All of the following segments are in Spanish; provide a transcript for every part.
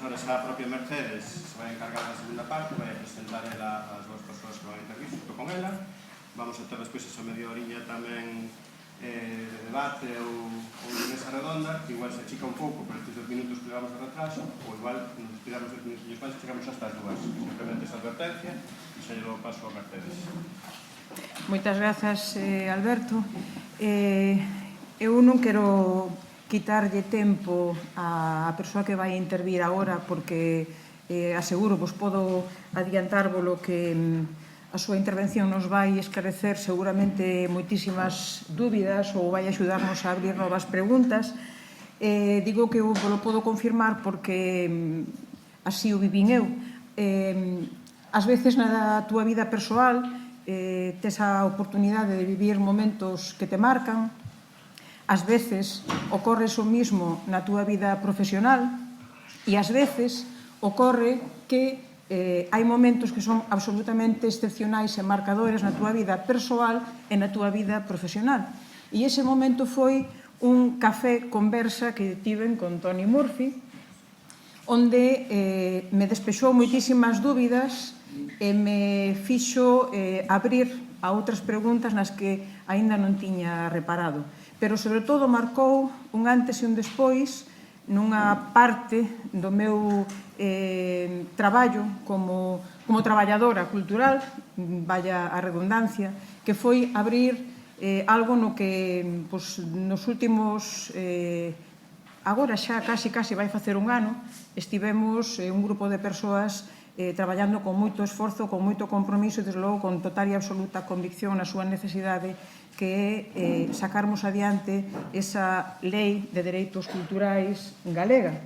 agora xa a propia Mercedes se vai encargar da segunda parte, vai a presentar ela as dúas persoas que van a intervir junto con ela. Vamos a ter despois esa media oriña tamén de debate ou de mesa redonda, que igual se achica un pouco por estes 2 minutos que levamos de retraso, ou igual nos tiramos 2 minutos máis e chegamos hasta as dúas. Simplemente esa advertencia e xa lle dou paso a Mercedes. Moitas grazas, Alberto. Eu non quero quitarlle tempo á persoa que vai intervir agora, porque aseguro, vos podo adiantárvolo que a súa intervención nos vai esclarecer seguramente moitísimas dúbidas ou vai axudarnos a abrir novas preguntas. Digo que eu lo podo confirmar porque así o vivín eu. Ás veces na túa vida persoal tes a oportunidade de vivir momentos que te marcan. Ás veces ocorre o mismo na túa vida profesional e ás veces ocorre que hai momentos que son absolutamente excepcionais e marcadores na túa vida persoal e na túa vida profesional. E ese momento foi un café conversa que tiven con Tony Murphy, onde me despexou moitísimas dúbidas e me fixo abrir a outras preguntas nas que aínda non tiña reparado. Pero, sobre todo, marcou un antes e un despois nunha parte do meu traballo como traballadora cultural, vaya a redundancia, que foi abrir algo no que nos últimos, agora xa casi vai facer un ano, estivemos un grupo de persoas traballando con moito esforzo, con moito compromiso e, desde logo, con total e absoluta convicción na súa necesidade, que é sacarmos adiante esa lei de dereitos culturais galega.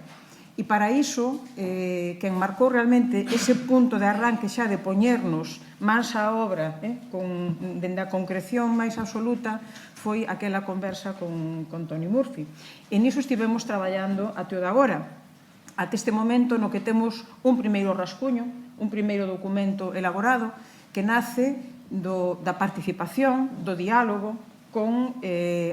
E para iso, quen marcou realmente ese punto de arranque xa de poñernos mans á obra, dende a concreción máis absoluta, foi aquela conversa con Tony Murphy. E niso estivemos traballando até o de agora, até este momento no que temos un primeiro rascuño, un primeiro documento elaborado, que nace da participación, do diálogo con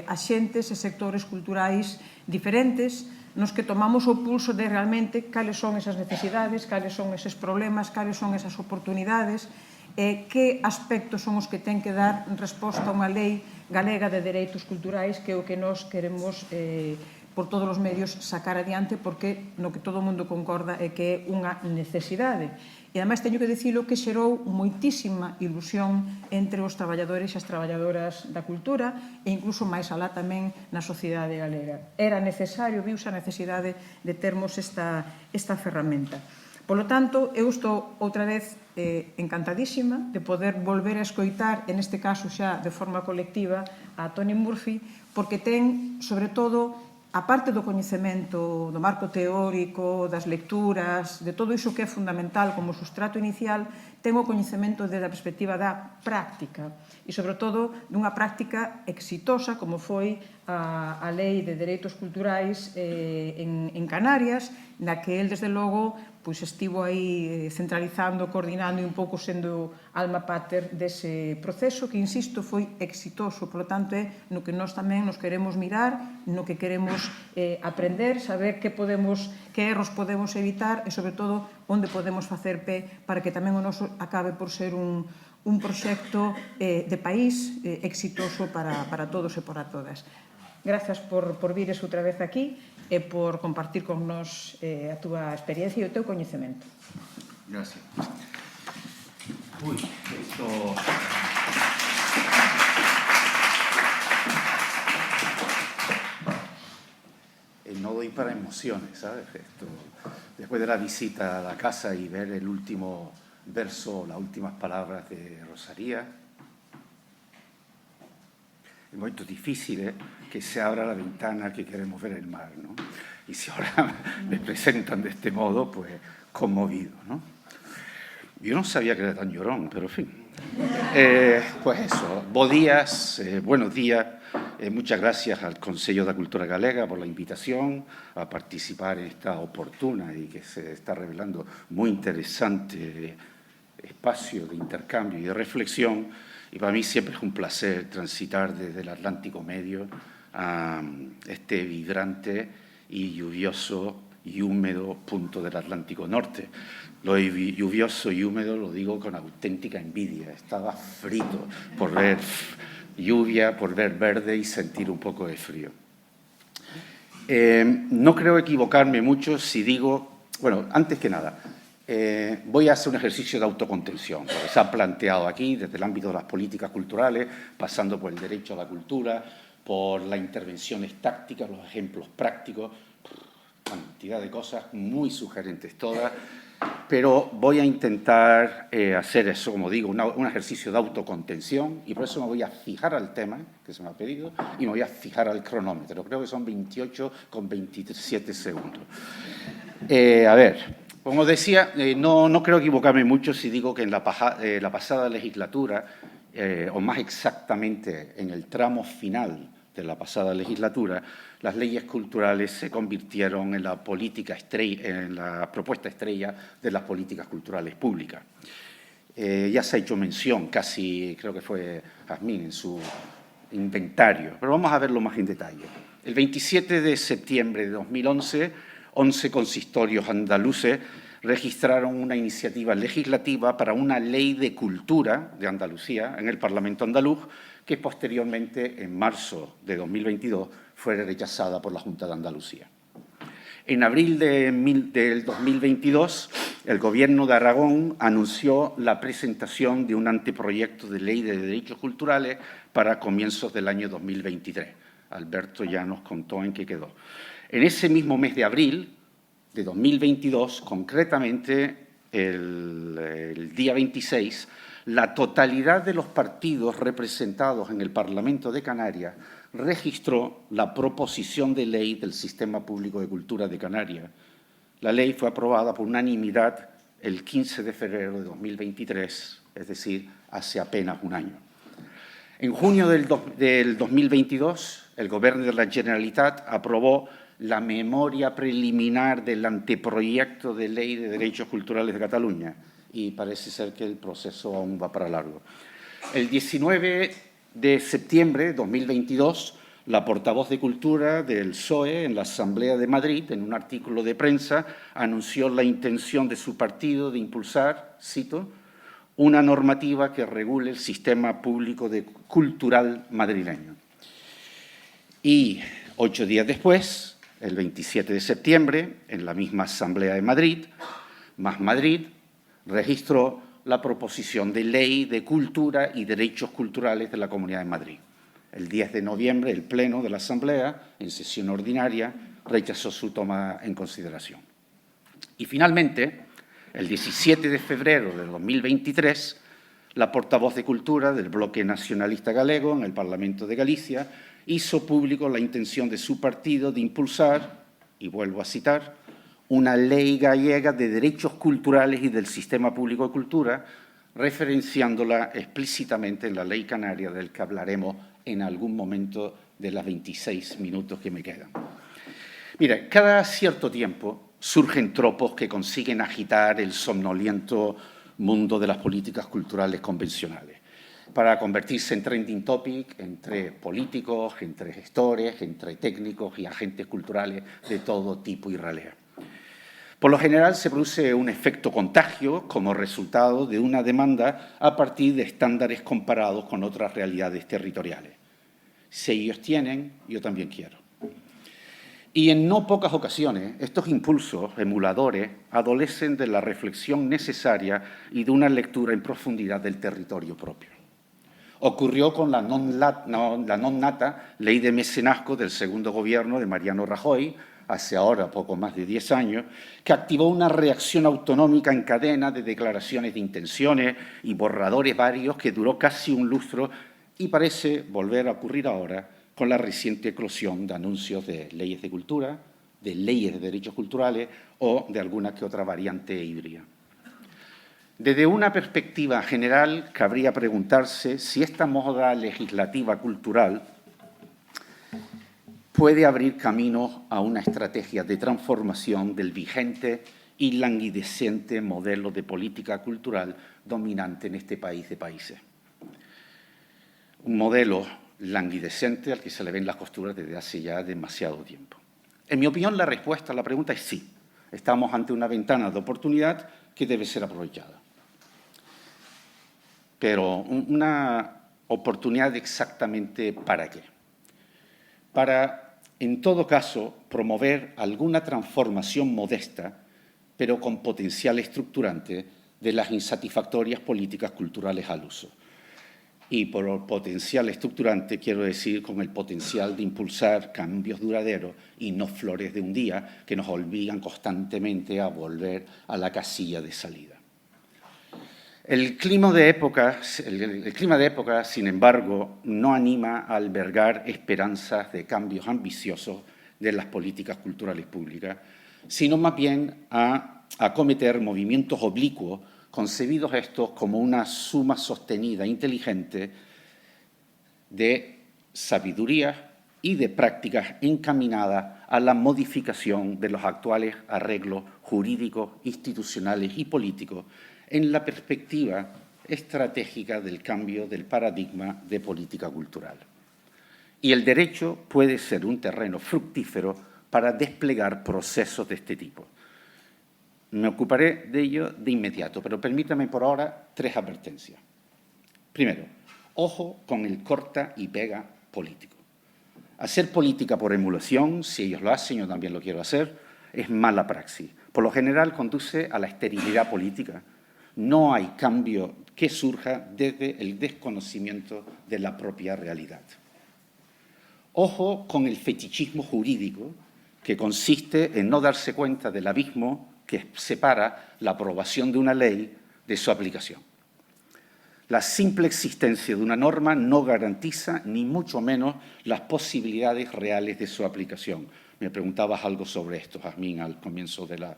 axentes e sectores culturais diferentes, nos que tomamos o pulso de realmente cales son esas necesidades, cales son eses problemas, cales son esas oportunidades, que aspectos son os que ten que dar resposta a unha lei galega de dereitos culturais, que é o que nós queremos por todos os medios sacar adiante, porque no que todo o mundo concorda é que é unha necesidade. E, ademais, teño que dicilo que xerou moitísima ilusión entre os traballadores e as traballadoras da cultura e incluso máis alá tamén na sociedade galega. Era necesario, viuse a necesidade de termos esta ferramenta. Polo tanto, eu estou outra vez encantadísima de poder volver a escoitar, en este caso xa de forma colectiva, a Tony Murphy, porque ten, sobre todo, a parte do coñecemento, do marco teórico, das lecturas, de todo iso que é fundamental como sustrato inicial, ten o coñecemento desde a perspectiva da práctica e, sobre todo, dunha práctica exitosa como foi a Lei de Dereitos Culturais en Canarias, na que el, desde logo, estivo aí centralizando, coordinando e un pouco sendo alma pater dese proceso que, insisto, foi exitoso. Por lo tanto, é no que nós tamén nos queremos mirar, no que queremos aprender, saber que erros podemos evitar e, sobre todo, onde podemos facer pé para que tamén o noso acabe por ser un proxecto de país exitoso para todos e para todas. Grazas por vires outra vez aquí e por compartir con nós a túa experiencia e o teu coñecemento. Gracias. Uy, esto... No doy para emociones, ¿sabes? Después de la visita a la casa y ver el último verso, las últimas palabras de Rosalía, es muy difícil que se abra la ventana que queremos ver el mar, ¿no? Y si ahora me presentan de este modo, pues conmovido, ¿no? Yo no sabía que era tan llorón, pero en fin. Pues eso, buenos días. Muchas gracias al Consello da Cultura Galega por la invitación a participar en esta oportuna y que se está revelando muy interesante espacio de intercambio y de reflexión. Y para mí siempre es un placer transitar desde el Atlántico Medio a este vibrante y lluvioso y húmedo punto del Atlántico Norte. Lo lluvioso y húmedo lo digo con auténtica envidia. Estaba frito por ver lluvia, por ver verde y sentir un poco de frío. No creo equivocarme mucho si digo, bueno, antes que nada, voy a hacer un ejercicio de autocontención, porque se ha planteado aquí desde el ámbito de las políticas culturales, pasando por el derecho a la cultura, por las intervenciones tácticas, los ejemplos prácticos, cantidad de cosas muy sugerentes todas, pero voy a intentar hacer eso, como digo, un ejercicio de autocontención, y por eso me voy a fijar al tema que se me ha pedido y me voy a fijar al cronómetro. Creo que son 28 con 27 segundos. A ver, como decía, no creo equivocarme mucho si digo que en la pasada legislatura, o más exactamente en el tramo final de la pasada legislatura, las leyes culturales se convirtieron en la política estrella, en la propuesta estrella de las políticas culturales públicas. Ya se ha hecho mención, casi creo que fue Jazmín en su inventario, pero vamos a verlo más en detalle. El 27 de septiembre de 2011, 11 consistorios andaluces registraron una iniciativa legislativa para una ley de cultura de Andalucía en el Parlamento andaluz, que posteriormente, en marzo de 2022, fue rechazada por la Junta de Andalucía. En abril del 2022, el Gobierno de Aragón anunció la presentación de un anteproyecto de ley de derechos culturales para comienzos del año 2023. Alberto ya nos contó en qué quedó. En ese mismo mes de abril de 2022, concretamente el día 26, la totalidad de los partidos representados en el Parlamento de Canarias registró la proposición de ley del Sistema Público de Cultura de Canarias. La ley fue aprobada por unanimidad el 15 de febrero de 2023, es decir, hace apenas un año. En junio del 2022, el Gobierno de la Generalitat aprobó la memoria preliminar del anteproyecto de ley de derechos culturales de Cataluña, y parece ser que el proceso aún va para largo. El 19 de septiembre de 2022, la portavoz de Cultura del PSOE en la Asamblea de Madrid, en un artículo de prensa, anunció la intención de su partido de impulsar, cito, una normativa que regule el sistema público cultural madrileño. Y 8 días después, el 27 de septiembre, en la misma Asamblea de Madrid, Más Madrid registró la proposición de ley de cultura y derechos culturales de la Comunidad de Madrid. El 10 de noviembre, el Pleno de la Asamblea, en sesión ordinaria, rechazó su toma en consideración. Y finalmente, el 17 de febrero de 2023, la portavoz de Cultura del Bloque Nacionalista Galego en el Parlamento de Galicia hizo público la intención de su partido de impulsar, y vuelvo a citar, una ley gallega de derechos culturales y del sistema público de cultura, referenciándola explícitamente en la ley canaria, del que hablaremos en algún momento de los 26 minutos que me quedan. Mira, cada cierto tiempo surgen tropos que consiguen agitar el somnoliento mundo de las políticas culturales convencionales, para convertirse en trending topic entre políticos, entre gestores, entre técnicos y agentes culturales de todo tipo y ralea. Por lo general se produce un efecto contagio como resultado de una demanda a partir de estándares comparados con otras realidades territoriales. Si ellos tienen, yo también quiero. Y en no pocas ocasiones, estos impulsos emuladores adolecen de la reflexión necesaria y de una lectura en profundidad del territorio propio. Ocurrió con la non nata ley de mecenazgo del segundo gobierno de Mariano Rajoy, hace ahora poco más de 10 años, que activó una reacción autonómica en cadena de declaraciones de intenciones y borradores varios que duró casi un lustro y parece volver a ocurrir ahora con la reciente eclosión de anuncios de leyes de cultura, de leyes de derechos culturales o de alguna que otra variante híbrida. Desde una perspectiva general, cabría preguntarse si esta moda legislativa cultural puede abrir camino a una estrategia de transformación del vigente y languideciente modelo de política cultural dominante en este país de países. Un modelo languideciente al que se le ven las costuras desde hace ya demasiado tiempo. En mi opinión, la respuesta a la pregunta es sí. Estamos ante una ventana de oportunidad que debe ser aprovechada. Pero una oportunidad exactamente ¿para qué? Para, en todo caso, promover alguna transformación modesta, pero con potencial estructurante, de las insatisfactorias políticas culturales al uso. Y por potencial estructurante quiero decir con el potencial de impulsar cambios duraderos y no flores de un día que nos obligan constantemente a volver a la casilla de salida. El clima de época, sin embargo, no anima a albergar esperanzas de cambios ambiciosos de las políticas culturales públicas, sino más bien a acometer movimientos oblicuos, concebidos estos como una suma sostenida e inteligente de sabiduría y de prácticas encaminadas a la modificación de los actuales arreglos jurídicos, institucionales y políticos en la perspectiva estratégica del cambio del paradigma de política cultural. Y el derecho puede ser un terreno fructífero para desplegar procesos de este tipo. Me ocuparé de ello de inmediato, pero permítame por ahora 3 advertencias. Primero, ojo con el corta y pega político. Hacer política por emulación, si ellos lo hacen, yo también lo quiero hacer, es mala praxis. Por lo general conduce a la esterilidad política. No hay cambio que surja desde el desconocimiento de la propia realidad. Ojo con el fetichismo jurídico, que consiste en no darse cuenta del abismo que separa la aprobación de una ley de su aplicación. La simple existencia de una norma no garantiza ni mucho menos las posibilidades reales de su aplicación. Me preguntabas algo sobre esto, Jazmín, al comienzo cuando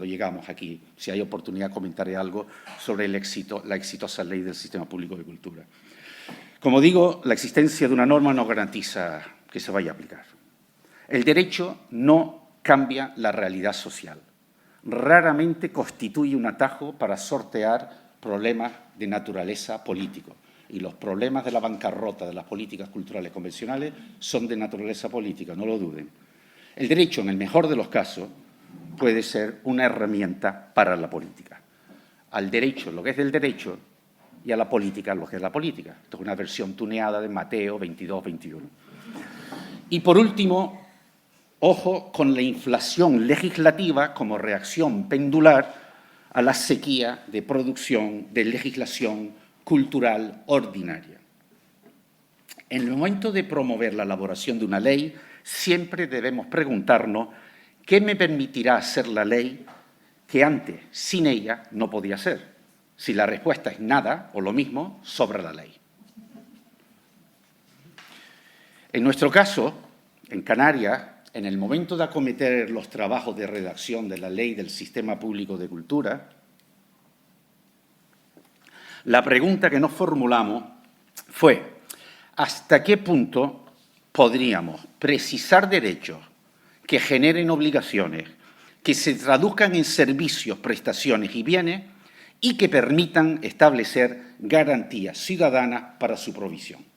llegamos aquí. Si hay oportunidad, comentaré algo sobre la exitosa ley del Sistema Público de Cultura. Como digo, la existencia de una norma no garantiza que se vaya a aplicar. El derecho no cambia la realidad social. Raramente constituye un atajo para sortear problemas de naturaleza política. Y los problemas de la bancarrota de las políticas culturales convencionales son de naturaleza política, no lo duden. El derecho, en el mejor de los casos, puede ser una herramienta para la política. Al derecho lo que es del derecho y a la política lo que es la política. Esto es una versión tuneada de Mateo 22-21. Y por último, ojo con la inflación legislativa como reacción pendular a la sequía de producción de legislación cultural ordinaria. En el momento de promover la elaboración de una ley, siempre debemos preguntarnos ¿qué me permitirá hacer la ley que antes, sin ella, no podía hacer? Si la respuesta es nada o lo mismo, sobra la ley. En nuestro caso, en Canarias, en el momento de acometer los trabajos de redacción de la Ley del Sistema Público de Cultura, la pregunta que nos formulamos fue ¿hasta qué punto podríamos precisar derechos que generen obligaciones, que se traduzcan en servicios, prestaciones y bienes y que permitan establecer garantías ciudadanas para su provisión?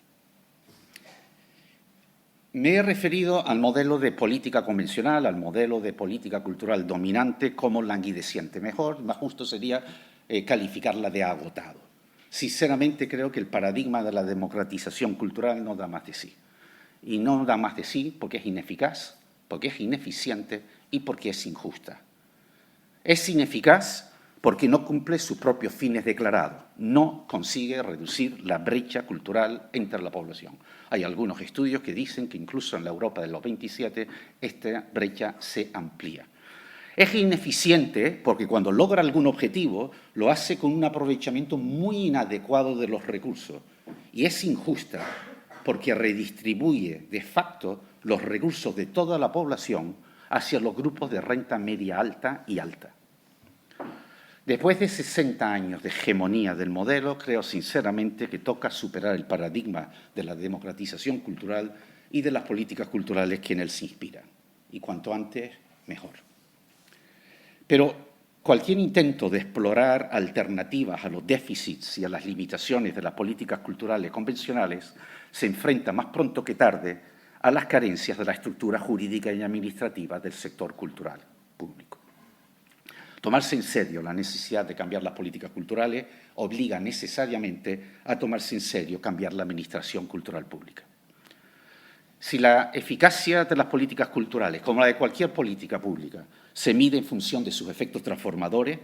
Me he referido al modelo de política convencional, al modelo de política cultural dominante como languideciente. Más justo sería calificarla de agotado. Sinceramente, creo que el paradigma de la democratización cultural no da más de sí. Y no da más de sí porque es ineficaz, porque es ineficiente y porque es injusta. Es ineficaz porque no cumple sus propios fines declarados. No consigue reducir la brecha cultural entre la población. Hay algunos estudios que dicen que incluso en la Europa de los 27 esta brecha se amplía. Es ineficiente porque cuando logra algún objetivo lo hace con un aprovechamiento muy inadecuado de los recursos. Y es injusta porque redistribuye de facto los recursos de toda la población hacia los grupos de renta media alta y alta. Después de 60 años de hegemonía del modelo, creo sinceramente que toca superar el paradigma de la democratización cultural y de las políticas culturales que en él se inspiran. Y cuanto antes, mejor. Pero cualquier intento de explorar alternativas a los déficits y a las limitaciones de las políticas culturales convencionales se enfrenta más pronto que tarde a las carencias de la estructura jurídica y administrativa del sector cultural público. Tomarse en serio la necesidad de cambiar las políticas culturales obliga necesariamente a tomarse en serio cambiar la administración cultural pública. Si la eficacia de las políticas culturales, como la de cualquier política pública, se mide en función de sus efectos transformadores,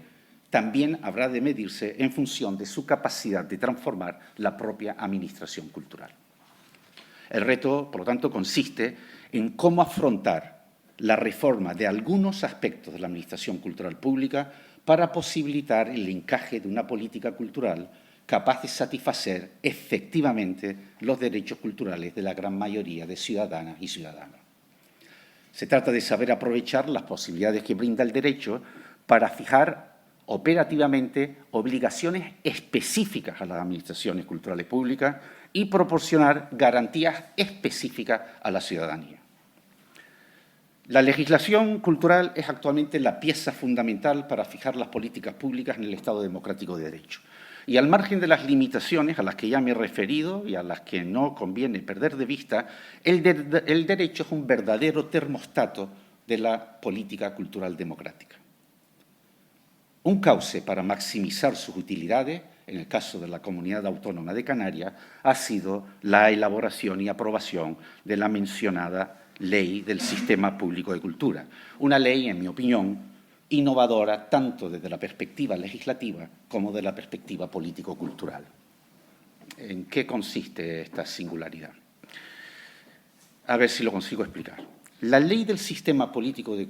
también habrá de medirse en función de su capacidad de transformar la propia administración cultural. El reto, por lo tanto, consiste en cómo afrontar la reforma de algunos aspectos de la administración cultural pública para posibilitar el encaje de una política cultural capaz de satisfacer efectivamente los derechos culturales de la gran mayoría de ciudadanas y ciudadanos. Se trata de saber aprovechar las posibilidades que brinda el derecho para fijar operativamente obligaciones específicas a las administraciones culturales públicas y proporcionar garantías específicas a la ciudadanía. La legislación cultural es actualmente la pieza fundamental para fijar las políticas públicas en el Estado democrático de derecho. Y al margen de las limitaciones a las que ya me he referido y a las que no conviene perder de vista, el derecho es un verdadero termostato de la política cultural democrática. Un cauce para maximizar sus utilidades, en el caso de la Comunidad Autónoma de Canarias, ha sido la elaboración y aprobación de la mencionada Ley del Sistema Público de Cultura. Una ley, en mi opinión, innovadora tanto desde la perspectiva legislativa como de la perspectiva político-cultural. ¿En qué consiste esta singularidad? A ver si lo consigo explicar. La Ley del Sistema Público de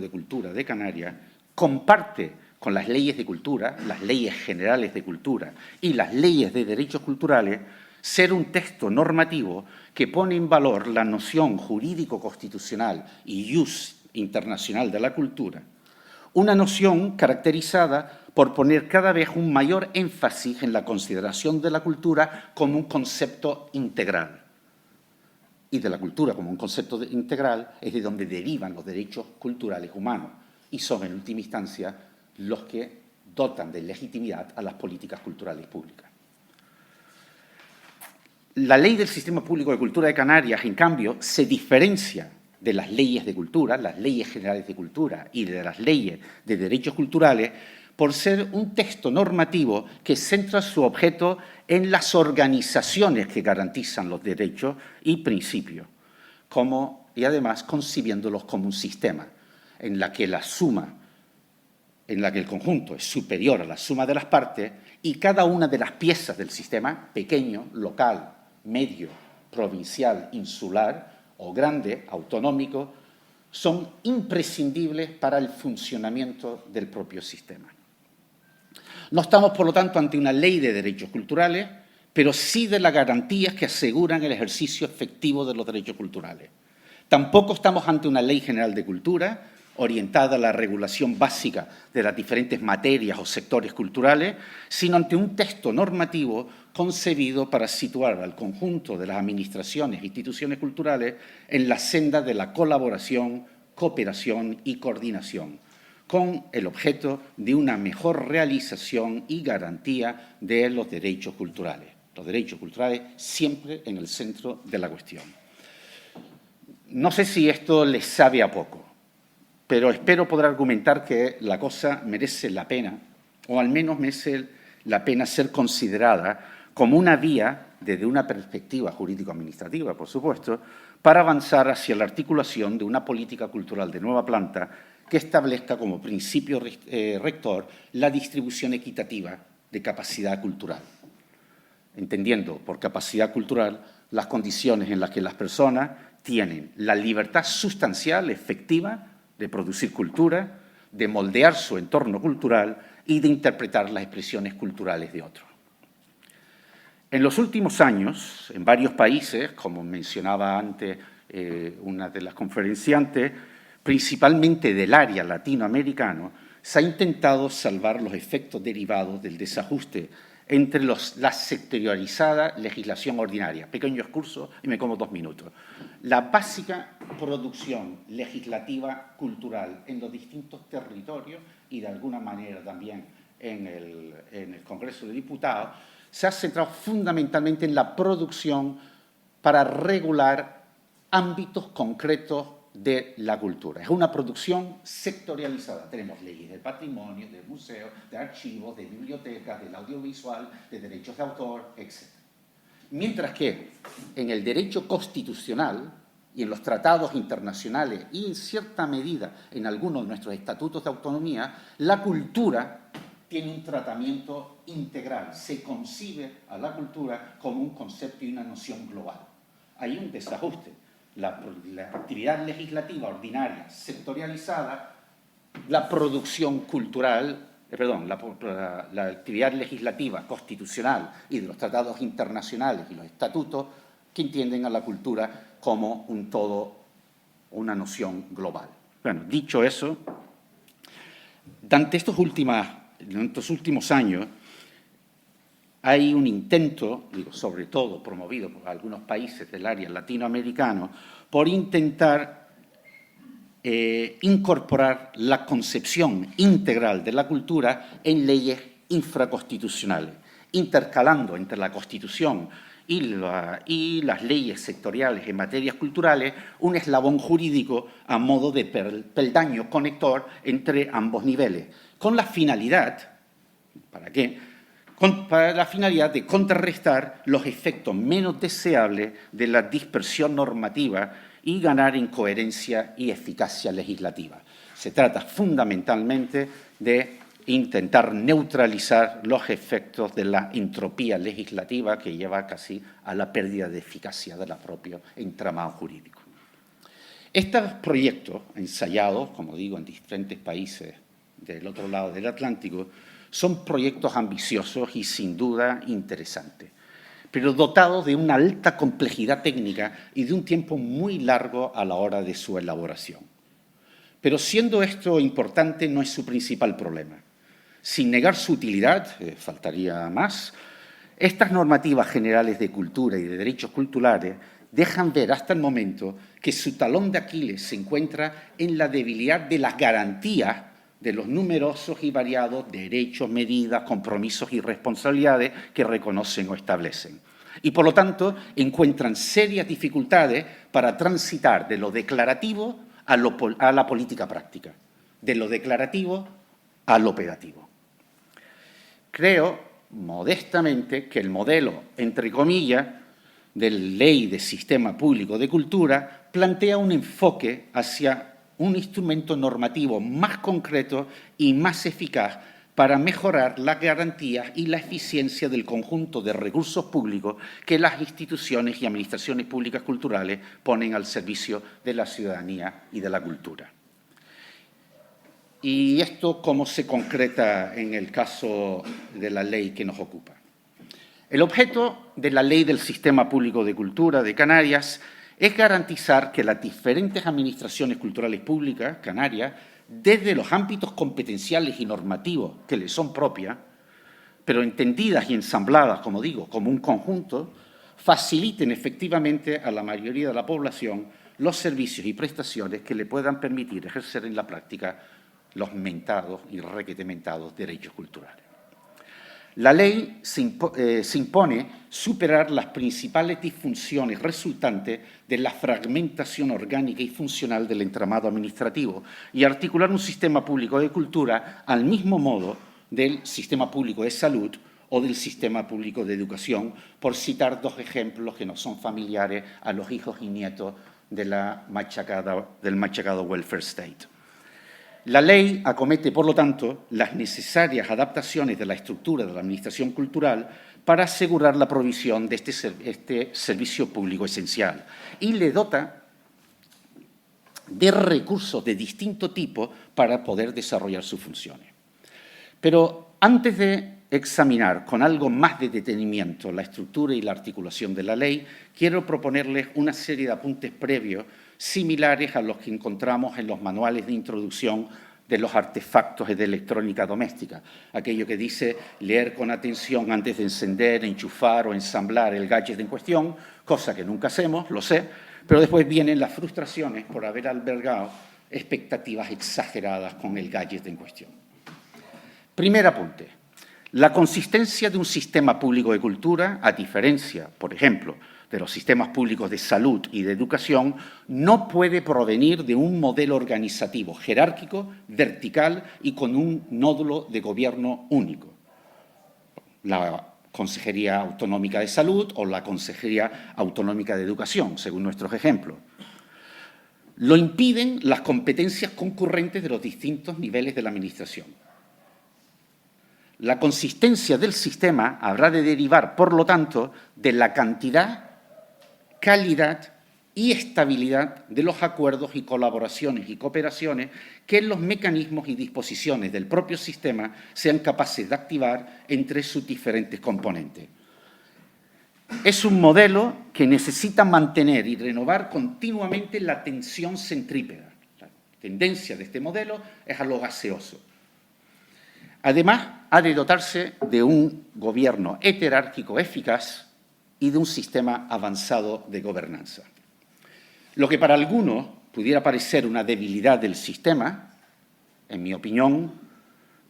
Cultura de Canarias comparte con las leyes de cultura, las leyes generales de cultura y las leyes de derechos culturales, ser un texto normativo que pone en valor la noción jurídico-constitucional y jus internacional de la cultura, una noción caracterizada por poner cada vez un mayor énfasis en la consideración de la cultura como un concepto integral. Y de la cultura como un concepto integral es de donde derivan los derechos culturales humanos y son, en última instancia, los que dotan de legitimidad a las políticas culturales públicas. La Ley del Sistema Público de Cultura de Canarias, en cambio, se diferencia de las leyes de cultura, las leyes generales de cultura y de las leyes de derechos culturales, por ser un texto normativo que centra su objeto en las organizaciones que garantizan los derechos y principios, y además concibiéndolos como un sistema en la que el conjunto es superior a la suma de las partes y cada una de las piezas del sistema, pequeño, local, medio, provincial, insular o grande, autonómico, son imprescindibles para el funcionamiento del propio sistema. No estamos, por lo tanto, ante una ley de derechos culturales, pero sí de las garantías que aseguran el ejercicio efectivo de los derechos culturales. Tampoco estamos ante una ley general de cultura, orientada a la regulación básica de las diferentes materias o sectores culturales, sino ante un texto normativo concebido para situar al conjunto de las administraciones e instituciones culturales en la senda de la colaboración, cooperación y coordinación, con el objeto de una mejor realización y garantía de los derechos culturales. Los derechos culturales siempre en el centro de la cuestión. No sé si esto les sabe a poco, pero espero poder argumentar que la cosa merece la pena, o al menos merece la pena ser considerada como una vía, desde una perspectiva jurídico-administrativa, por supuesto, para avanzar hacia la articulación de una política cultural de nueva planta que establezca como principio rector la distribución equitativa de capacidad cultural, entendiendo por capacidad cultural las condiciones en las que las personas tienen la libertad sustancial, efectiva, de producir cultura, de moldear su entorno cultural y de interpretar las expresiones culturales de otros. En los últimos años, en varios países, como mencionaba antes una de las conferenciantes, principalmente del área latinoamericano, se ha intentado salvar los efectos derivados del desajuste entre la sectorializada legislación ordinaria. Pequeño excurso y me como 2 minutos. La básica producción legislativa cultural en los distintos territorios y, de alguna manera, también en el Congreso de Diputados, se ha centrado fundamentalmente en la producción para regular ámbitos concretos de la cultura. Es una producción sectorializada. Tenemos leyes del patrimonio, del museo, de archivos, de bibliotecas, del audiovisual, de derechos de autor, etc. Mientras que en el derecho constitucional y en los tratados internacionales y en cierta medida en algunos de nuestros estatutos de autonomía, la cultura tiene un tratamiento integral. Se concibe a la cultura como un concepto y una noción global. Hay un desajuste. La actividad legislativa ordinaria, sectorializada, la producción cultural, la actividad legislativa, constitucional y de los tratados internacionales y los estatutos que entienden a la cultura como un todo, una noción global. Bueno, dicho eso, durante estos últimos años hay un intento, sobre todo promovido por algunos países del área latinoamericano, por intentar incorporar la concepción integral de la cultura en leyes infraconstitucionales, intercalando entre la Constitución y las leyes sectoriales en materias culturales un eslabón jurídico a modo de peldaño conector entre ambos niveles, con la finalidad, ¿para qué?, para la finalidad de contrarrestar los efectos menos deseables de la dispersión normativa y ganar en coherencia y eficacia legislativa. Se trata fundamentalmente de intentar neutralizar los efectos de la entropía legislativa que lleva casi a la pérdida de eficacia del propio entramado jurídico. Estos proyectos, ensayados, como digo, en diferentes países del otro lado del Atlántico, son proyectos ambiciosos y, sin duda, interesantes, pero dotados de una alta complejidad técnica y de un tiempo muy largo a la hora de su elaboración. Pero siendo esto importante, no es su principal problema. Sin negar su utilidad, faltaría más, estas normativas generales de cultura y de derechos culturales dejan ver hasta el momento que su talón de Aquiles se encuentra en la debilidad de las garantías de los numerosos y variados derechos, medidas, compromisos y responsabilidades que reconocen o establecen. Y, por lo tanto, encuentran serias dificultades para transitar de lo declarativo a la política práctica, de lo declarativo a lo operativo. Creo, modestamente, que el modelo, entre comillas, de ley de sistema público de cultura plantea un enfoque hacia un instrumento normativo más concreto y más eficaz para mejorar las garantías y la eficiencia del conjunto de recursos públicos que las instituciones y administraciones públicas culturales ponen al servicio de la ciudadanía y de la cultura. ¿Y esto cómo se concreta en el caso de la ley que nos ocupa? El objeto de la Ley del Sistema Público de Cultura de Canarias es garantizar que las diferentes administraciones culturales públicas canarias, desde los ámbitos competenciales y normativos que les son propias, pero entendidas y ensambladas, como digo, como un conjunto, faciliten efectivamente a la mayoría de la población los servicios y prestaciones que le puedan permitir ejercer en la práctica los mentados y requetementados derechos culturales. La ley se impone superar las principales disfunciones resultantes de la fragmentación orgánica y funcional del entramado administrativo y articular un sistema público de cultura al mismo modo del sistema público de salud o del sistema público de educación, por citar dos ejemplos que nos son familiares a los hijos y nietos del machacado welfare state. La ley acomete, por lo tanto, las necesarias adaptaciones de la estructura de la administración cultural para asegurar la provisión de este servicio público esencial y le dota de recursos de distinto tipo para poder desarrollar sus funciones. Pero antes de examinar con algo más de detenimiento la estructura y la articulación de la ley, quiero proponerles una serie de apuntes previos similares a los que encontramos en los manuales de introducción de los artefactos de electrónica doméstica, aquello que dice leer con atención antes de encender, enchufar o ensamblar el gadget en cuestión, cosa que nunca hacemos, lo sé, pero después vienen las frustraciones por haber albergado expectativas exageradas con el gadget en cuestión. Primer apunte. La consistencia de un sistema público de cultura, a diferencia, por ejemplo, de los sistemas públicos de salud y de educación no puede provenir de un modelo organizativo jerárquico, vertical y con un nódulo de gobierno único. La Consejería Autonómica de Salud o la Consejería Autonómica de Educación, según nuestros ejemplos. Lo impiden las competencias concurrentes de los distintos niveles de la Administración. La consistencia del sistema habrá de derivar, por lo tanto, de la cantidad, calidad y estabilidad de los acuerdos y colaboraciones y cooperaciones que los mecanismos y disposiciones del propio sistema sean capaces de activar entre sus diferentes componentes. Es un modelo que necesita mantener y renovar continuamente la tensión centrípeta. La tendencia de este modelo es a lo gaseoso. Además, ha de dotarse de un gobierno heterárquico eficaz y de un sistema avanzado de gobernanza. Lo que para algunos pudiera parecer una debilidad del sistema, en mi opinión,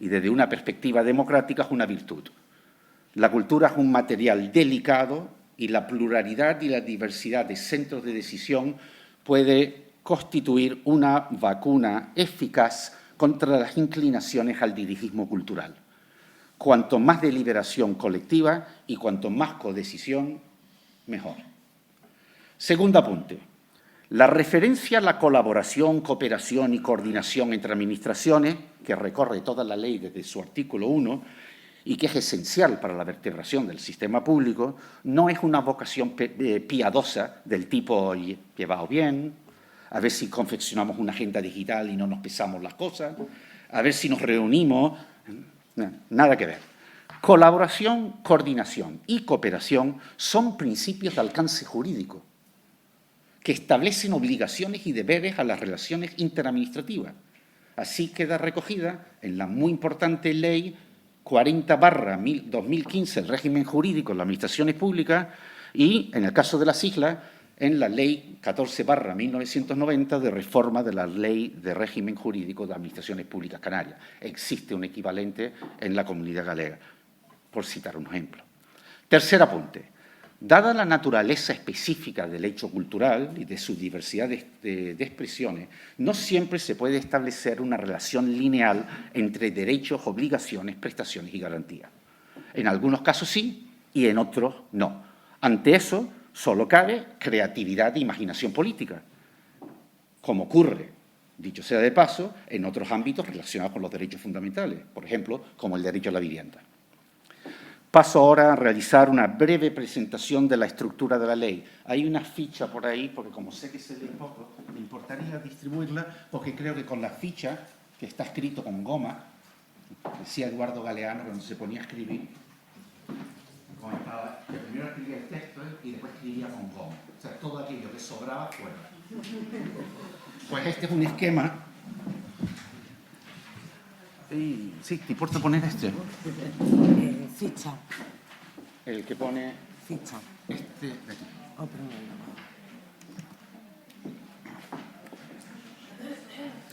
y desde una perspectiva democrática, es una virtud. La cultura es un material delicado y la pluralidad y la diversidad de centros de decisión puede constituir una vacuna eficaz contra las inclinaciones al dirigismo cultural. Cuanto más deliberación colectiva y cuanto más codecisión, mejor. Segundo apunte. La referencia a la colaboración, cooperación y coordinación entre administraciones, que recorre toda la ley desde su artículo 1 y que es esencial para la vertebración del sistema público, no es una vocación piadosa del tipo «oye, llevado bien», a ver si confeccionamos una agenda digital y no nos pesamos las cosas, a ver si nos reunimos, nada que ver. Colaboración, coordinación y cooperación son principios de alcance jurídico que establecen obligaciones y deberes a las relaciones interadministrativas. Así queda recogida en la muy importante Ley 40/2015, el régimen jurídico de las administraciones públicas, y, en el caso de las islas, en la Ley 14/1990 de reforma de la Ley de Régimen Jurídico de Administraciones Públicas Canarias. Existe un equivalente en la Comunidad Galega, por citar un ejemplo. Tercer apunte. Dada la naturaleza específica del hecho cultural y de su diversidad de expresiones, no siempre se puede establecer una relación lineal entre derechos, obligaciones, prestaciones y garantías. En algunos casos sí y en otros no. Ante eso, solo cabe creatividad e imaginación política, como ocurre, dicho sea de paso, en otros ámbitos relacionados con los derechos fundamentales, por ejemplo, como el derecho a la vivienda. Paso ahora a realizar una breve presentación de la estructura de la ley. Hay una ficha por ahí, porque como sé que se lee poco, me importaría distribuirla, porque creo que con la ficha, que está escrito con goma, decía Eduardo Galeano cuando se ponía a escribir, comentaba que primero escribía el texto y después escribía con goma. O sea, todo aquello que sobraba fuera. Pues este es un esquema. Sí, ¿te importa poner este? Ficha. El que pone Ficha. este de aquí. Oh, perdón.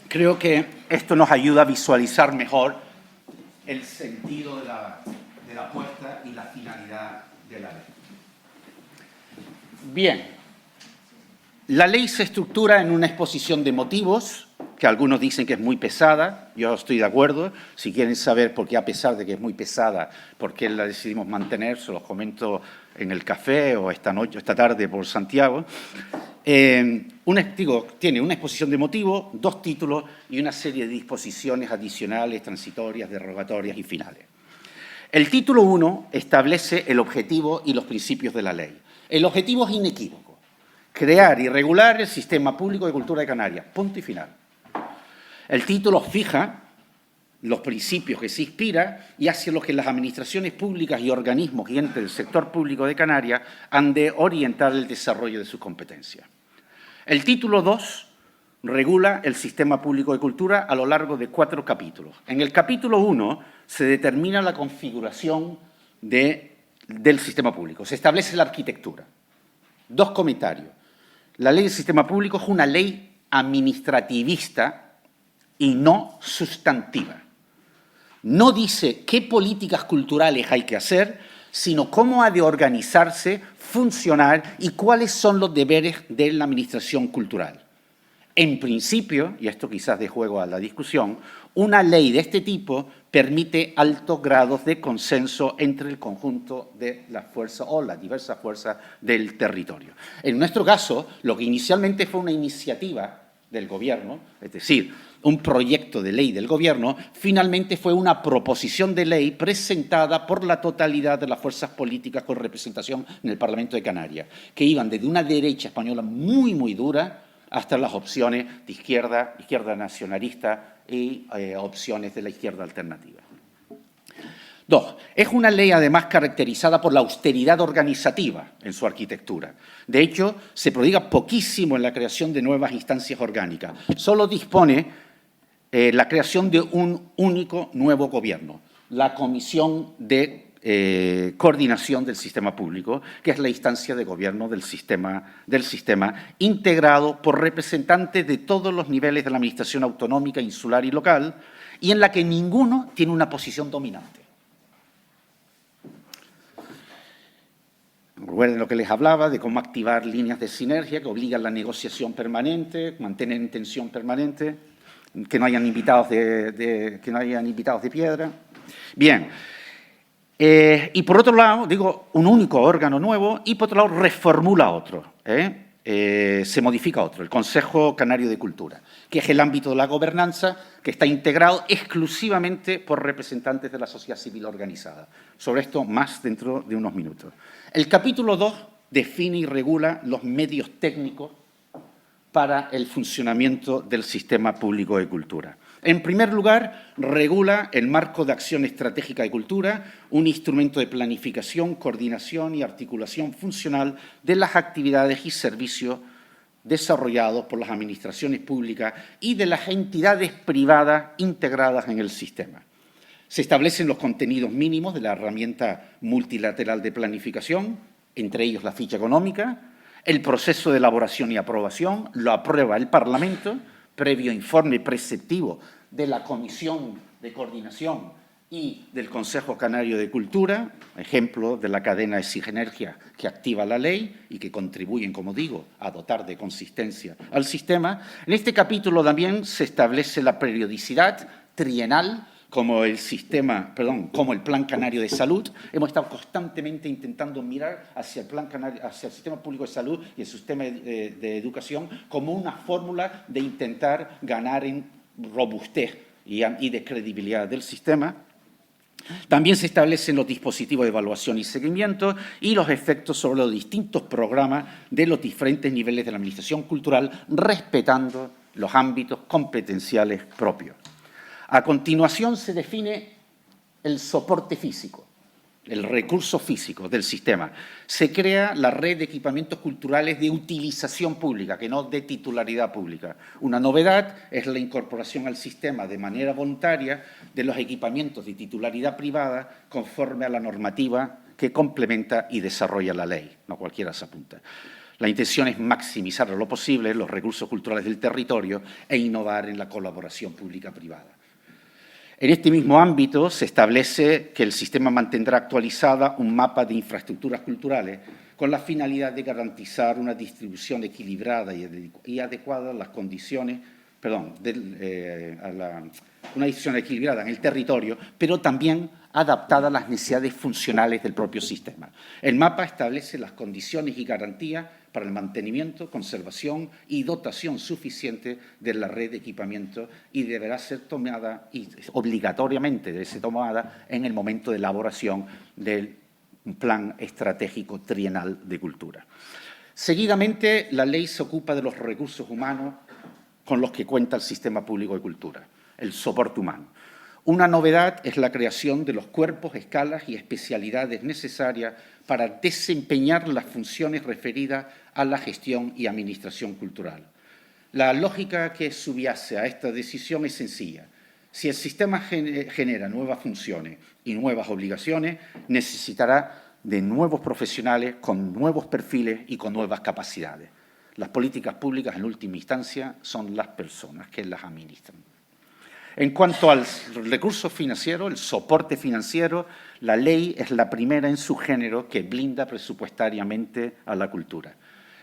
Creo que esto nos ayuda a visualizar mejor el sentido de la apuesta y la finalidad de la ley. Bien, la ley se estructura en una exposición de motivos, que algunos dicen que es muy pesada, yo estoy de acuerdo. Si quieren saber por qué, a pesar de que es muy pesada, por qué la decidimos mantener, se los comento en el café o esta noche, esta tarde por Santiago. Tiene una exposición de motivos, 2 títulos y una serie de disposiciones adicionales, transitorias, derogatorias y finales. El título 1 establece el objetivo y los principios de la ley. El objetivo es inequívoco: crear y regular el sistema público de cultura de Canarias, punto y final. El título fija los principios que se inspira y hacia los que las administraciones públicas y organismos y entes del sector público de Canarias han de orientar el desarrollo de sus competencias. El título 2 regula el sistema público de cultura a lo largo de 4 capítulos. En el capítulo 1 se determina la configuración del sistema público, se establece la arquitectura. 2 comentarios. La ley del sistema público es una ley administrativista y no sustantiva. No dice qué políticas culturales hay que hacer, sino cómo ha de organizarse, funcionar y cuáles son los deberes de la administración cultural. En principio, y esto quizás dé juego a la discusión, una ley de este tipo permite altos grados de consenso entre el conjunto de las fuerzas o las diversas fuerzas del territorio. En nuestro caso, lo que inicialmente fue una iniciativa del Gobierno, es decir, un proyecto de ley del Gobierno, finalmente fue una proposición de ley presentada por la totalidad de las fuerzas políticas con representación en el Parlamento de Canarias, que iban desde una derecha española muy, muy dura hasta las opciones de izquierda nacionalista y opciones de la izquierda alternativa. 2. Es una ley, además, caracterizada por la austeridad organizativa en su arquitectura. De hecho, se prodiga poquísimo en la creación de nuevas instancias orgánicas. Solo dispone la creación de un único nuevo gobierno, la Comisión de Coordinación del Sistema Público, que es la instancia de gobierno del sistema integrado por representantes de todos los niveles de la administración autonómica, insular y local, y en la que ninguno tiene una posición dominante. Recuerden lo que les hablaba de cómo activar líneas de sinergia que obligan la negociación permanente, mantener en tensión permanente, que no hayan invitados de piedra. Bien. Y por otro lado, digo, un único órgano nuevo y por otro lado reformula otro, se modifica otro, el Consejo Canario de Cultura, que es el ámbito de la gobernanza que está integrado exclusivamente por representantes de la sociedad civil organizada. Sobre esto más dentro de unos minutos. El capítulo 2 define y regula los medios técnicos para el funcionamiento del sistema público de cultura. En primer lugar, regula el marco de acción estratégica de cultura, un instrumento de planificación, coordinación y articulación funcional de las actividades y servicios desarrollados por las administraciones públicas y de las entidades privadas integradas en el sistema. Se establecen los contenidos mínimos de la herramienta multilateral de planificación, entre ellos la ficha económica, el proceso de elaboración y aprobación, lo aprueba el Parlamento, previo informe preceptivo de la Comisión de Coordinación y del Consejo Canario de Cultura, ejemplo de la cadena de sinergia que activa la ley y que contribuyen, como digo, a dotar de consistencia al sistema. En este capítulo también se establece la periodicidad trienal como el Plan Canario de Salud. Hemos estado constantemente intentando mirar hacia el Plan Canario, hacia el Sistema Público de Salud y el sistema de educación como una fórmula de intentar ganar en robustez y de credibilidad del sistema. También se establecen los dispositivos de evaluación y seguimiento y los efectos sobre los distintos programas de los diferentes niveles de la administración cultural, respetando los ámbitos competenciales propios. A continuación se define el soporte físico, el recurso físico del sistema. Se crea la red de equipamientos culturales de utilización pública, que no de titularidad pública. Una novedad es la incorporación al sistema de manera voluntaria de los equipamientos de titularidad privada conforme a la normativa que complementa y desarrolla la ley. No cualquiera se apunta. La intención es maximizar lo posible los recursos culturales del territorio e innovar en la colaboración pública-privada. En este mismo ámbito se establece que el sistema mantendrá actualizada un mapa de infraestructuras culturales con la finalidad de garantizar una distribución equilibrada y adecuada a las condiciones, una distribución equilibrada en el territorio, pero también adaptada a las necesidades funcionales del propio sistema. El mapa establece las condiciones y garantías para el mantenimiento, conservación y dotación suficiente de la red de equipamiento y deberá ser tomada, y obligatoriamente debe ser tomada en el momento de elaboración del Plan Estratégico Trienal de Cultura. Seguidamente, la ley se ocupa de los recursos humanos con los que cuenta el sistema público de cultura, el soporte humano. Una novedad es la creación de los cuerpos, escalas y especialidades necesarias para desempeñar las funciones referidas a la gestión y administración cultural. La lógica que subyace a esta decisión es sencilla. Si el sistema genera nuevas funciones y nuevas obligaciones, necesitará de nuevos profesionales con nuevos perfiles y con nuevas capacidades. Las políticas públicas, en última instancia, son las personas que las administran. En cuanto al recurso financiero, el soporte financiero, la ley es la primera en su género que blinda presupuestariamente a la cultura.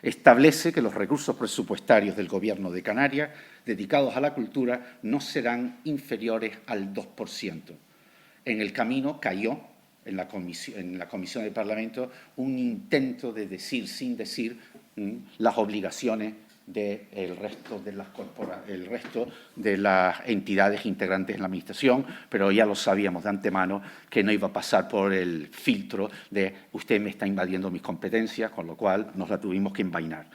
Establece que los recursos presupuestarios del Gobierno de Canarias dedicados a la cultura no serán inferiores al 2%. En el camino cayó en la comisión del Parlamento un intento de decir, sin decir, las obligaciones del resto de las entidades integrantes en la Administración, pero ya lo sabíamos de antemano que no iba a pasar por el filtro de usted me está invadiendo mis competencias, con lo cual nos la tuvimos que envainar.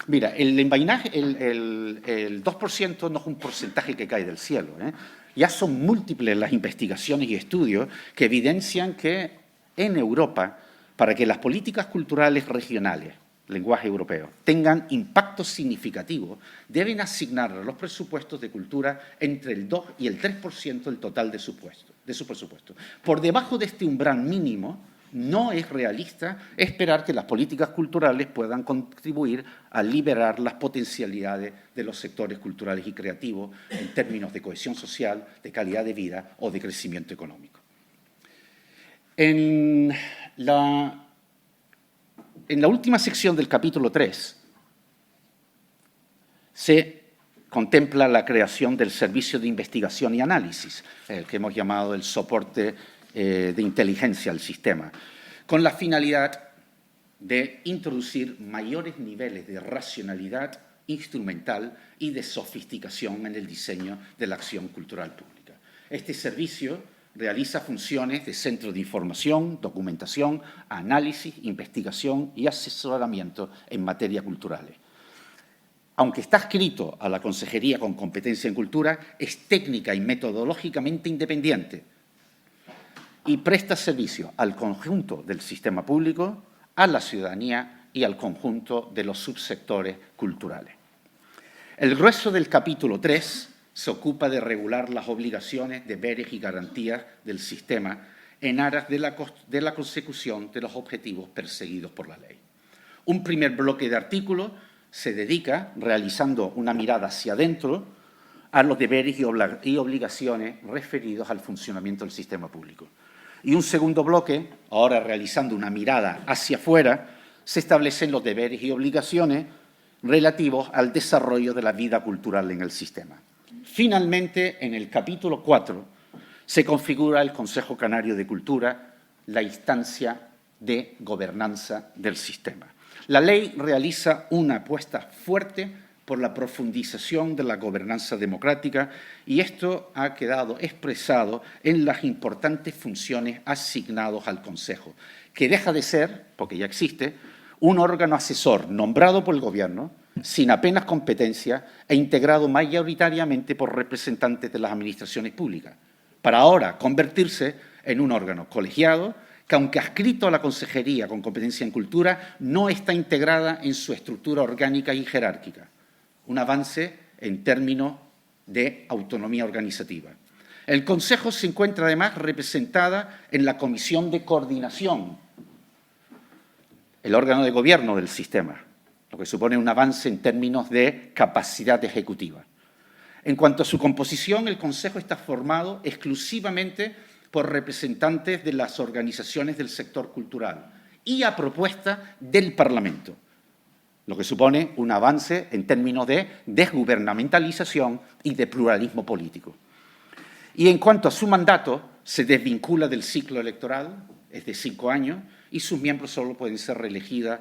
Mira, el 2% no es un porcentaje que cae del cielo, ¿eh? Ya son múltiples las investigaciones y estudios que evidencian que en Europa, para que las políticas culturales regionales, lenguaje europeo, tengan impacto significativo, deben asignar a los presupuestos de cultura entre el 2 y el 3% del total de su presupuesto. Por debajo de este umbral mínimo, no es realista esperar que las políticas culturales puedan contribuir a liberar las potencialidades de los sectores culturales y creativos en términos de cohesión social, de calidad de vida o de crecimiento económico. En la última sección del capítulo 3 se contempla la creación del Servicio de Investigación y Análisis, el que hemos llamado el soporte de inteligencia al sistema, con la finalidad de introducir mayores niveles de racionalidad instrumental y de sofisticación en el diseño de la acción cultural pública. Este servicio realiza funciones de centro de información, documentación, análisis, investigación y asesoramiento en materia culturales. Aunque está adscrito a la Consejería con competencia en cultura, es técnica y metodológicamente independiente y presta servicio al conjunto del sistema público, a la ciudadanía y al conjunto de los subsectores culturales. El grueso del capítulo 3 se ocupa de regular las obligaciones, deberes y garantías del sistema en aras de la consecución de los objetivos perseguidos por la ley. Un primer bloque de artículos se dedica, realizando una mirada hacia adentro, a los deberes y obligaciones referidos al funcionamiento del sistema público. Y un segundo bloque, ahora realizando una mirada hacia afuera, se establecen los deberes y obligaciones relativos al desarrollo de la vida cultural en el sistema. Finalmente, en el capítulo 4, se configura el Consejo Canario de Cultura, la instancia de gobernanza del sistema. La ley realiza una apuesta fuerte por la profundización de la gobernanza democrática y esto ha quedado expresado en las importantes funciones asignadas al Consejo, que deja de ser, porque ya existe, un órgano asesor nombrado por el Gobierno, sin apenas competencia e integrado mayoritariamente por representantes de las administraciones públicas, para ahora convertirse en un órgano colegiado que, aunque adscrito a la Consejería con competencia en cultura, no está integrada en su estructura orgánica y jerárquica. Un avance en términos de autonomía organizativa. El Consejo se encuentra además representada en la Comisión de Coordinación, el órgano de gobierno del sistema, lo que supone un avance en términos de capacidad ejecutiva. En cuanto a su composición, el Consejo está formado exclusivamente por representantes de las organizaciones del sector cultural y a propuesta del Parlamento, lo que supone un avance en términos de desgubernamentalización y de pluralismo político. Y en cuanto a su mandato, se desvincula del ciclo electoral, es de 5 años, y sus miembros solo pueden ser reelegidos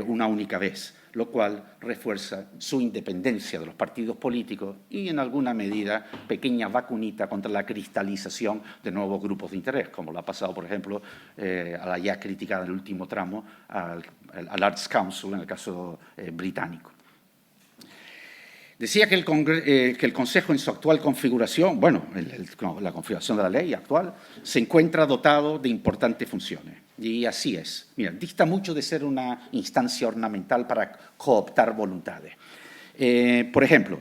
una única vez, lo cual refuerza su independencia de los partidos políticos y, en alguna medida, pequeña vacunita contra la cristalización de nuevos grupos de interés, como lo ha pasado, por ejemplo, a la ya criticada en el último tramo al Arts Council, en el caso británico. Decía que el Consejo en su actual configuración, bueno, la configuración de la ley actual, se encuentra dotado de importantes funciones. Y así es. Mira, dista mucho de ser una instancia ornamental para cooptar voluntades. Por ejemplo,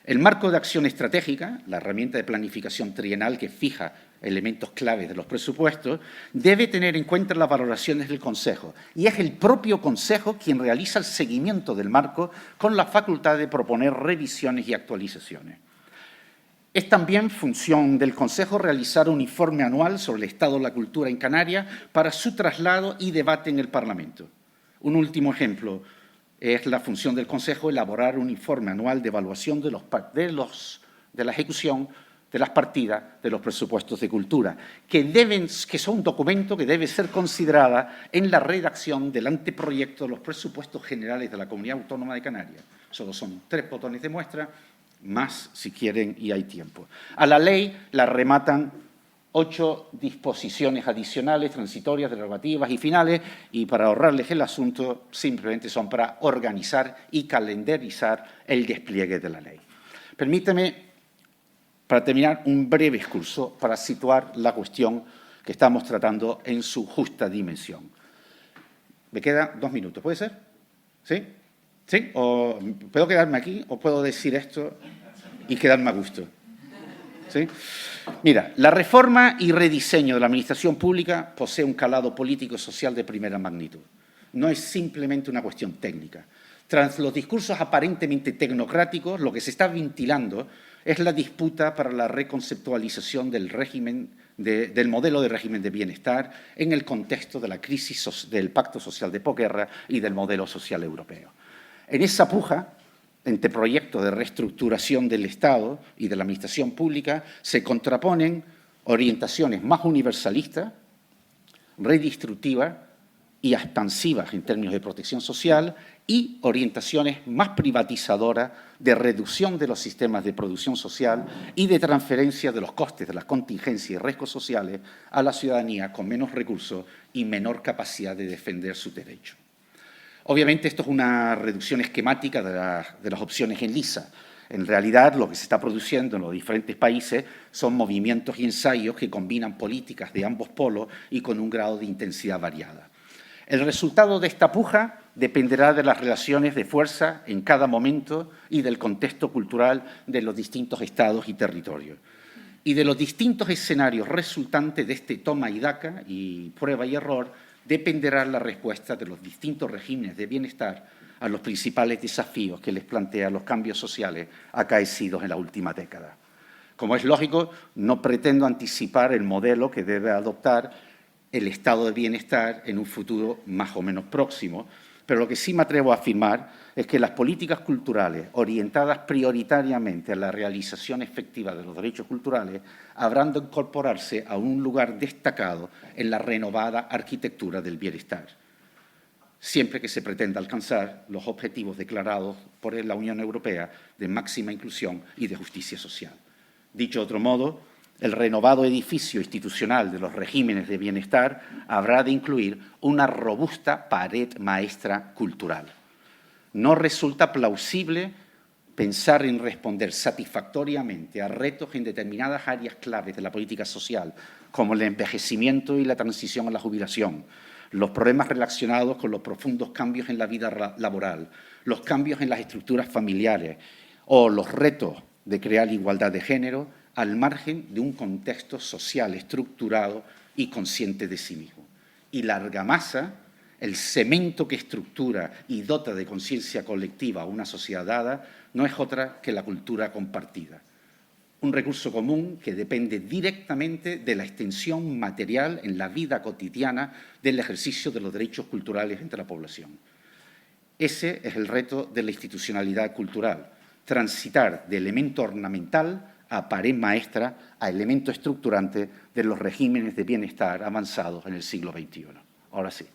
el marco de acción estratégica, la herramienta de planificación trienal que fija elementos claves de los presupuestos, debe tener en cuenta las valoraciones del Consejo. Y es el propio Consejo quien realiza el seguimiento del marco con la facultad de proponer revisiones y actualizaciones. Es también función del Consejo realizar un informe anual sobre el estado de la cultura en Canarias para su traslado y debate en el Parlamento. Un último ejemplo es la función del Consejo elaborar un informe anual de evaluación de la ejecución de las partidas de los presupuestos de cultura, que son un documento que debe ser considerada en la redacción del anteproyecto de los presupuestos generales de la Comunidad Autónoma de Canarias. Solo son 3 botones de muestra, más si quieren y hay tiempo. A la ley la rematan 8 disposiciones adicionales, transitorias, derogativas y finales, y para ahorrarles el asunto simplemente son para organizar y calendarizar el despliegue de la ley. Permíteme, para terminar, un breve excurso para situar la cuestión que estamos tratando en su justa dimensión. Me quedan 2 minutos, ¿puede ser? ¿Sí? ¿Sí? ¿O puedo quedarme aquí o puedo decir esto y quedarme a gusto? ¿Sí? Mira, la reforma y rediseño de la administración pública posee un calado político y social de primera magnitud. No es simplemente una cuestión técnica. Tras los discursos aparentemente tecnocráticos, lo que se está ventilando es la disputa para la reconceptualización del modelo de régimen de bienestar en el contexto de la crisis del Pacto Social de posguerra y del modelo social europeo. En esa puja entre proyectos de reestructuración del Estado y de la administración pública se contraponen orientaciones más universalistas, redistributivas y expansivas en términos de protección social y orientaciones más privatizadoras de reducción de los sistemas de producción social y de transferencia de los costes de las contingencias y riesgos sociales a la ciudadanía con menos recursos y menor capacidad de defender sus derechos. Obviamente, esto es una reducción esquemática de las opciones en lisa. En realidad, lo que se está produciendo en los diferentes países son movimientos y ensayos que combinan políticas de ambos polos y con un grado de intensidad variada. El resultado de esta puja dependerá de las relaciones de fuerza en cada momento y del contexto cultural de los distintos estados y territorios. Y de los distintos escenarios resultantes de este toma y daca y prueba y error dependerá la respuesta de los distintos regímenes de bienestar a los principales desafíos que les plantean los cambios sociales acaecidos en la última década. Como es lógico, no pretendo anticipar el modelo que debe adoptar el estado de bienestar en un futuro más o menos próximo, pero lo que sí me atrevo a afirmar es que las políticas culturales orientadas prioritariamente a la realización efectiva de los derechos culturales habrán de incorporarse a un lugar destacado en la renovada arquitectura del bienestar, siempre que se pretenda alcanzar los objetivos declarados por la Unión Europea de máxima inclusión y de justicia social. Dicho de otro modo, el renovado edificio institucional de los regímenes de bienestar habrá de incluir una robusta pared maestra cultural. No resulta plausible pensar en responder satisfactoriamente a retos en determinadas áreas claves de la política social, como el envejecimiento y la transición a la jubilación, los problemas relacionados con los profundos cambios en la vida laboral, los cambios en las estructuras familiares o los retos de crear igualdad de género, al margen de un contexto social estructurado y consciente de sí mismo. Y la argamasa, el cemento que estructura y dota de conciencia colectiva a una sociedad dada, no es otra que la cultura compartida. Un recurso común que depende directamente de la extensión material en la vida cotidiana del ejercicio de los derechos culturales entre la población. Ese es el reto de la institucionalidad cultural, transitar de elemento ornamental a pared maestra, a elemento estructurante de los regímenes de bienestar avanzados en el siglo XXI. Ahora sí.